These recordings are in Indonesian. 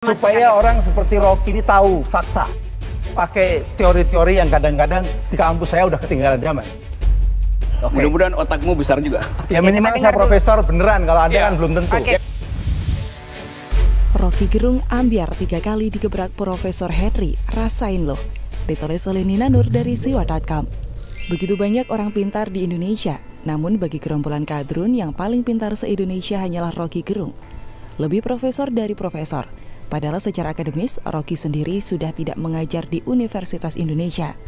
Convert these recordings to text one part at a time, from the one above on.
Supaya orang seperti Rocky ini tahu fakta. Pakai teori-teori yang kadang-kadang di kampus saya udah ketinggalan zaman. Okay. Mudah-mudahan otakmu besar juga. Ya minimal saya profesor beneran, kalau Anda kan belum tentu. Okay. Rocky Gerung ambiar 3 kali digebrak Profesor Henry. Rasain loh. Ditulis oleh Nina Nur dari siwa.com. Begitu banyak orang pintar di Indonesia, namun bagi gerombolan kadrun yang paling pintar se-Indonesia hanyalah Rocky Gerung. Lebih profesor dari profesor. Padahal secara akademis, Rocky sendiri sudah tidak mengajar di Universitas Indonesia.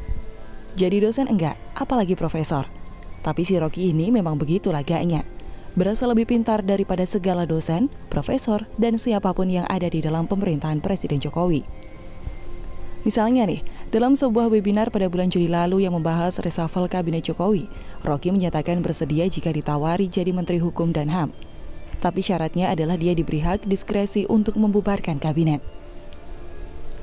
Jadi dosen enggak, apalagi profesor. Tapi si Rocky ini memang begitu lagaknya. Berasa lebih pintar daripada segala dosen, profesor, dan siapapun yang ada di dalam pemerintahan Presiden Jokowi. Misalnya nih, dalam sebuah webinar pada bulan Juli lalu yang membahas reshuffle Kabinet Jokowi, Rocky menyatakan bersedia jika ditawari jadi Menteri Hukum dan HAM. Tapi syaratnya adalah dia diberi hak diskresi untuk membubarkan kabinet.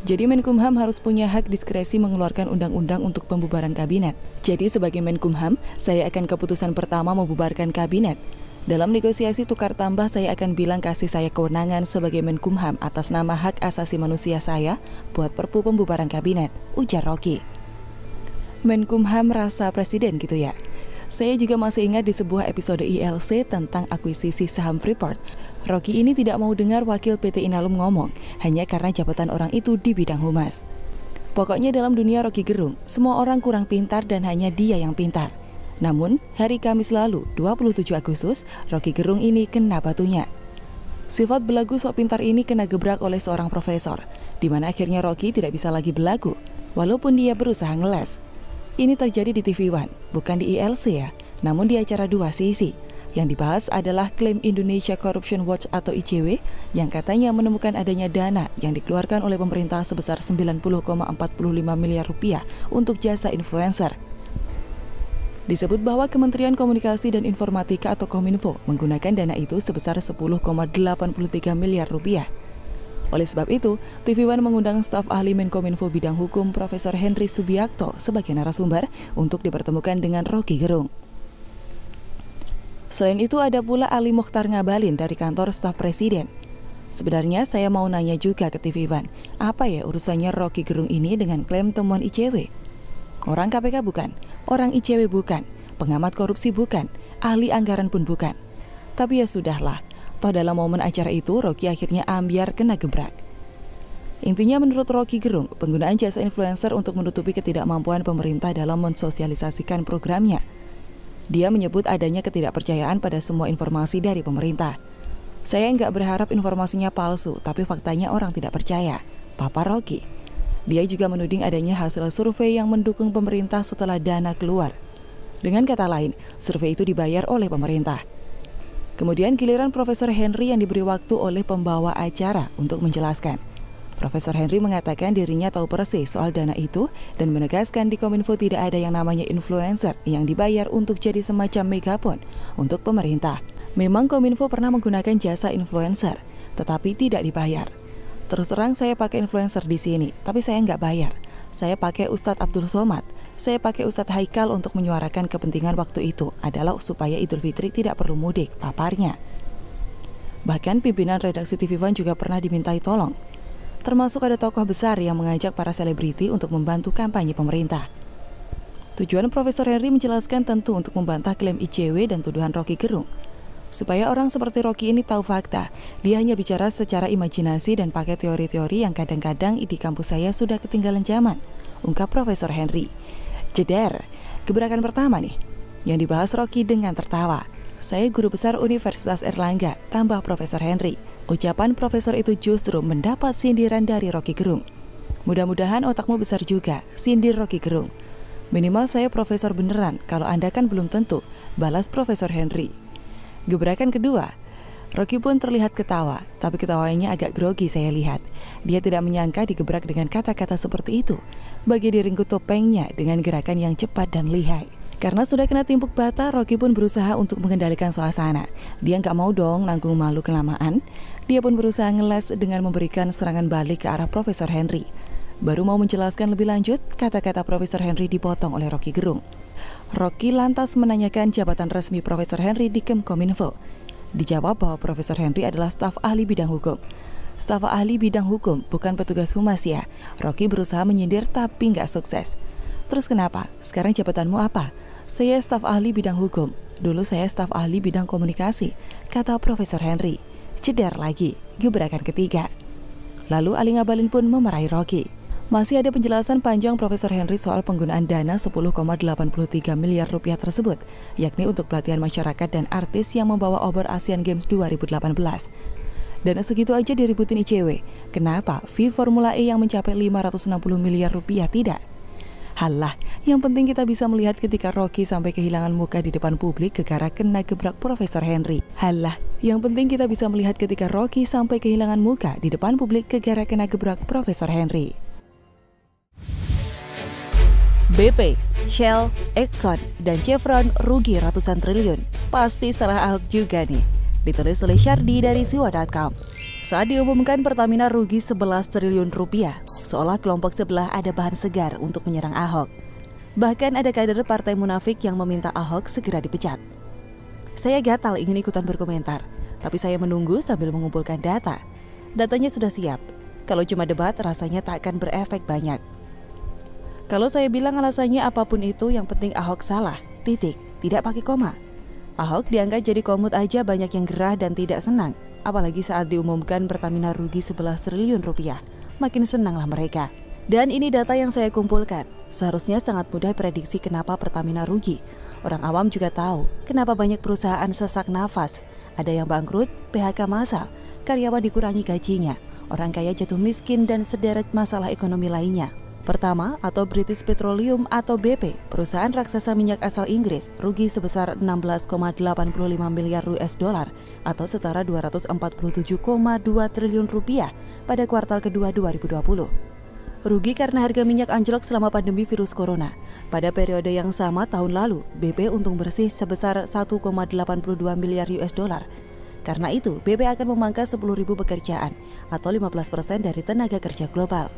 Jadi Menkumham harus punya hak diskresi mengeluarkan undang-undang untuk pembubaran kabinet. Jadi sebagai Menkumham, saya akan keputusan pertama membubarkan kabinet. Dalam negosiasi tukar tambah, saya akan bilang kasih saya kewenangan sebagai Menkumham atas nama hak asasi manusia saya buat perpu pembubaran kabinet, ujar Rocky. Menkumham rasa presiden gitu ya. Saya juga masih ingat di sebuah episode ILC tentang akuisisi saham Freeport. Rocky ini tidak mau dengar wakil PT Inalum ngomong, hanya karena jabatan orang itu di bidang humas. Pokoknya dalam dunia Rocky Gerung, semua orang kurang pintar dan hanya dia yang pintar. Namun, hari Kamis lalu, 27 Agustus, Rocky Gerung ini kena batunya. Sifat belagu sok pintar ini kena gebrak oleh seorang profesor, di mana akhirnya Rocky tidak bisa lagi belagu, walaupun dia berusaha ngeles. Ini terjadi di TV One, bukan di ILC ya, namun di acara 2 sisi. Yang dibahas adalah klaim Indonesia Corruption Watch atau ICW yang katanya menemukan adanya dana yang dikeluarkan oleh pemerintah sebesar 90,45 miliar rupiah untuk jasa influencer. Disebut bahwa Kementerian Komunikasi dan Informatika atau Kominfo menggunakan dana itu sebesar 10,83 miliar rupiah. Oleh sebab itu, TV One mengundang staf ahli Menkominfo bidang hukum Profesor Henry Subiakto sebagai narasumber untuk dipertemukan dengan Rocky Gerung. Selain itu ada pula Ali Mokhtar Ngabalin dari kantor staf presiden. Sebenarnya saya mau nanya juga ke TV One, apa ya urusannya Rocky Gerung ini dengan klaim temuan ICW? Orang KPK bukan, orang ICW bukan, pengamat korupsi bukan, ahli anggaran pun bukan. Tapi ya sudahlah. Toh dalam momen acara itu, Rocky akhirnya ambiar kena gebrak. Intinya menurut Rocky Gerung, penggunaan jasa influencer untuk menutupi ketidakmampuan pemerintah dalam mensosialisasikan programnya. Dia menyebut adanya ketidakpercayaan pada semua informasi dari pemerintah. Saya nggak berharap informasinya palsu, tapi faktanya orang tidak percaya, papar Rocky. Dia juga menuding adanya hasil survei yang mendukung pemerintah setelah dana keluar. Dengan kata lain, survei itu dibayar oleh pemerintah. Kemudian giliran Profesor Henry yang diberi waktu oleh pembawa acara untuk menjelaskan. Profesor Henry mengatakan dirinya tahu persis soal dana itu dan menegaskan di Kominfo tidak ada yang namanya influencer yang dibayar untuk jadi semacam megapon untuk pemerintah. Memang Kominfo pernah menggunakan jasa influencer, tetapi tidak dibayar. Terus terang saya pakai influencer di sini, tapi saya nggak bayar. Saya pakai Ustadz Abdul Somad. Saya pakai Ustadz Haikal untuk menyuarakan kepentingan waktu itu adalah supaya Idul Fitri tidak perlu mudik, paparnya. Bahkan pimpinan redaksi TV One juga pernah dimintai tolong. Termasuk ada tokoh besar yang mengajak para selebriti untuk membantu kampanye pemerintah. Tujuan Profesor Henry menjelaskan tentu untuk membantah klaim ICW dan tuduhan Rocky Gerung. Supaya orang seperti Rocky ini tahu fakta, dia hanya bicara secara imajinasi dan pakai teori-teori yang kadang-kadang di kampus saya sudah ketinggalan zaman, ungkap Profesor Henry. Jeder, gebrakan pertama nih, yang dibahas Rocky dengan tertawa. Saya guru besar Universitas Erlangga, tambah Profesor Henry. Ucapan profesor itu justru mendapat sindiran dari Rocky Gerung. Mudah-mudahan otakmu besar juga, sindir Rocky Gerung. Minimal saya profesor beneran, kalau Anda kan belum tentu, balas Profesor Henry. Gebrakan kedua, Rocky pun terlihat ketawa, tapi ketawanya agak grogi saya lihat. Dia tidak menyangka digebrak dengan kata-kata seperti itu. Bagi diringkut topengnya dengan gerakan yang cepat dan lihai. Karena sudah kena timpuk bata, Rocky pun berusaha untuk mengendalikan suasana. Dia nggak mau dong nanggung malu kelamaan. Dia pun berusaha ngeles dengan memberikan serangan balik ke arah Profesor Henry. Baru mau menjelaskan lebih lanjut, kata-kata Profesor Henry dipotong oleh Rocky Gerung. Rocky lantas menanyakan jabatan resmi Profesor Henry di Kemkominfo. Dijawab bahwa Profesor Henry adalah staf ahli bidang hukum. staf ahli bidang hukum, bukan petugas humas ya. Rocky berusaha menyindir tapi nggak sukses. Terus kenapa? Sekarang jabatanmu apa? Saya staf ahli bidang hukum. Dulu saya staf ahli bidang komunikasi, kata Profesor Henry. Cedar lagi, gebrakan ketiga. Lalu Ali Ngabalin pun memarahi Rocky. Masih ada penjelasan panjang Profesor Henry soal penggunaan dana 10,83 miliar rupiah tersebut, yakni untuk pelatihan masyarakat dan artis yang membawa obor Asian Games 2018. Dana segitu aja diributin ICW. Kenapa fee Formula E yang mencapai 560 miliar rupiah tidak? Halah, yang penting kita bisa melihat ketika Rocky sampai kehilangan muka di depan publik gara-gara kena gebrak Profesor Henry. Halah, yang penting kita bisa melihat ketika Rocky sampai kehilangan muka di depan publik gara-gara kena gebrak Profesor Henry. BP, Shell, Exxon, dan Chevron rugi ratusan triliun. Pasti salah Ahok juga nih. Ditulis oleh Syardi dari siwa.com. Saat diumumkan Pertamina rugi 11 triliun rupiah, seolah kelompok sebelah ada bahan segar untuk menyerang Ahok. Bahkan ada kader partai munafik yang meminta Ahok segera dipecat. Saya gatal ingin ikutan berkomentar, tapi saya menunggu sambil mengumpulkan data. Datanya sudah siap. Kalau cuma debat rasanya tak akan berefek banyak. Kalau saya bilang alasannya apapun itu, yang penting Ahok salah, titik, tidak pakai koma. Ahok diangkat jadi komut aja banyak yang gerah dan tidak senang, apalagi saat diumumkan Pertamina rugi 11 triliun rupiah. Makin senanglah mereka. Dan ini data yang saya kumpulkan. Seharusnya sangat mudah prediksi kenapa Pertamina rugi. Orang awam juga tahu kenapa banyak perusahaan sesak nafas. Ada yang bangkrut, PHK massal, karyawan dikurangi gajinya, orang kaya jatuh miskin, dan sederet masalah ekonomi lainnya. Pertama, atau British Petroleum atau BP, perusahaan raksasa minyak asal Inggris, rugi sebesar 16,85 miliar US dollar atau setara 247,2 triliun rupiah pada kuartal kedua 2020. Rugi karena harga minyak anjlok selama pandemi virus corona. Pada periode yang sama tahun lalu, BP untung bersih sebesar 1,82 miliar US dollar. Karena itu, BP akan memangkas 10.000 pekerjaan atau 15% dari tenaga kerja global.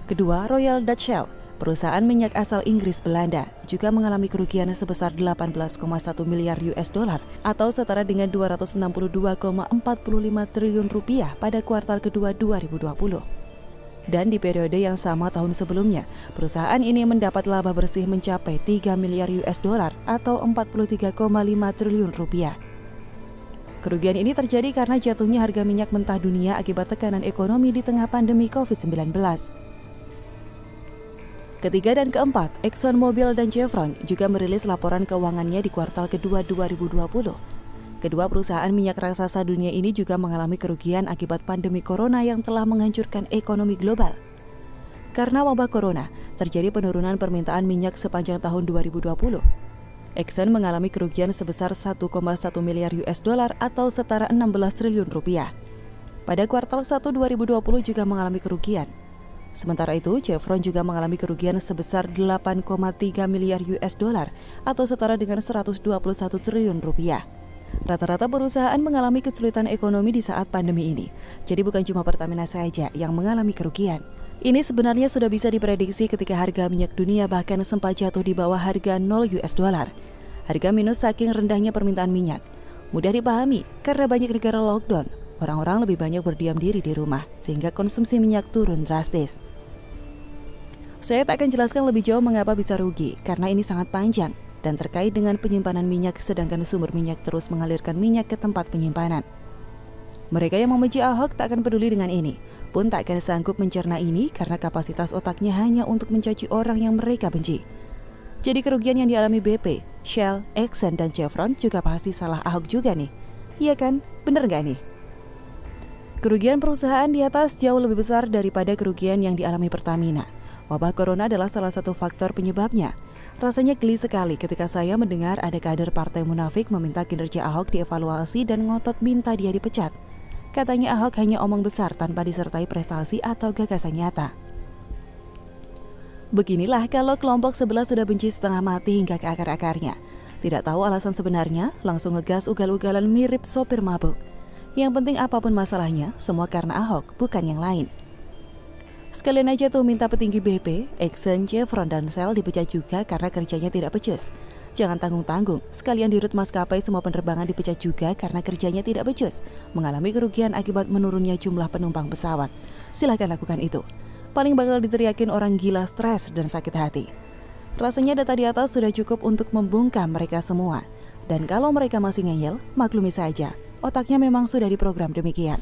Kedua, Royal Dutch Shell, perusahaan minyak asal Inggris Belanda, juga mengalami kerugian sebesar 18,1 miliar US dollar atau setara dengan 262,45 triliun rupiah pada kuartal kedua 2020. Dan di periode yang sama tahun sebelumnya, perusahaan ini mendapat laba bersih mencapai 3 miliar US dollar atau 43,5 triliun rupiah. Kerugian ini terjadi karena jatuhnya harga minyak mentah dunia akibat tekanan ekonomi di tengah pandemi COVID-19. Ketiga dan keempat, Exxon Mobil dan Chevron juga merilis laporan keuangannya di kuartal kedua 2020. Kedua perusahaan minyak raksasa dunia ini juga mengalami kerugian akibat pandemi corona yang telah menghancurkan ekonomi global. Karena wabah corona, terjadi penurunan permintaan minyak sepanjang tahun 2020. Exxon mengalami kerugian sebesar 1,1 miliar US dollar atau setara 16 triliun rupiah. Pada kuartal 1 2020 juga mengalami kerugian. Sementara itu, Chevron juga mengalami kerugian sebesar 8,3 miliar US dollar atau setara dengan 121 triliun rupiah. Rata-rata perusahaan mengalami kesulitan ekonomi di saat pandemi ini. Jadi bukan cuma Pertamina saja yang mengalami kerugian. Ini sebenarnya sudah bisa diprediksi ketika harga minyak dunia bahkan sempat jatuh di bawah harga 0 US dollar. Harga minus saking rendahnya permintaan minyak. Mudah dipahami karena banyak negara lockdown. Orang-orang lebih banyak berdiam diri di rumah, sehingga konsumsi minyak turun drastis. Saya tak akan jelaskan lebih jauh mengapa bisa rugi, karena ini sangat panjang dan terkait dengan penyimpanan minyak, sedangkan sumber minyak terus mengalirkan minyak ke tempat penyimpanan. Mereka yang membenci Ahok tak akan peduli dengan ini, pun tak akan sanggup mencerna ini karena kapasitas otaknya hanya untuk mencaci orang yang mereka benci. Jadi kerugian yang dialami BP, Shell, Exxon, dan Chevron juga pasti salah Ahok juga nih. Iya kan? Bener nggak nih? Kerugian perusahaan di atas jauh lebih besar daripada kerugian yang dialami Pertamina. Wabah corona adalah salah satu faktor penyebabnya. Rasanya geli sekali ketika saya mendengar ada kader partai munafik meminta kinerja Ahok dievaluasi dan ngotot minta dia dipecat. Katanya Ahok hanya omong besar tanpa disertai prestasi atau gagasan nyata. Beginilah kalau kelompok sebelah sudah benci setengah mati hingga ke akar-akarnya. Tidak tahu alasan sebenarnya, langsung ngegas ugal-ugalan mirip sopir mabuk. Yang penting apapun masalahnya, semua karena Ahok, bukan yang lain. Sekalian aja tuh minta petinggi BP, Exxon, Chevron, dan Shell dipecat juga karena kerjanya tidak becus. Jangan tanggung-tanggung, sekalian di rut maskapai semua penerbangan dipecat juga karena kerjanya tidak becus, mengalami kerugian akibat menurunnya jumlah penumpang pesawat. Silahkan lakukan itu. Paling bakal diteriakin orang gila, stres, dan sakit hati. Rasanya data di atas sudah cukup untuk membungkam mereka semua. Dan kalau mereka masih ngeyel, maklumi saja, otaknya memang sudah diprogram demikian.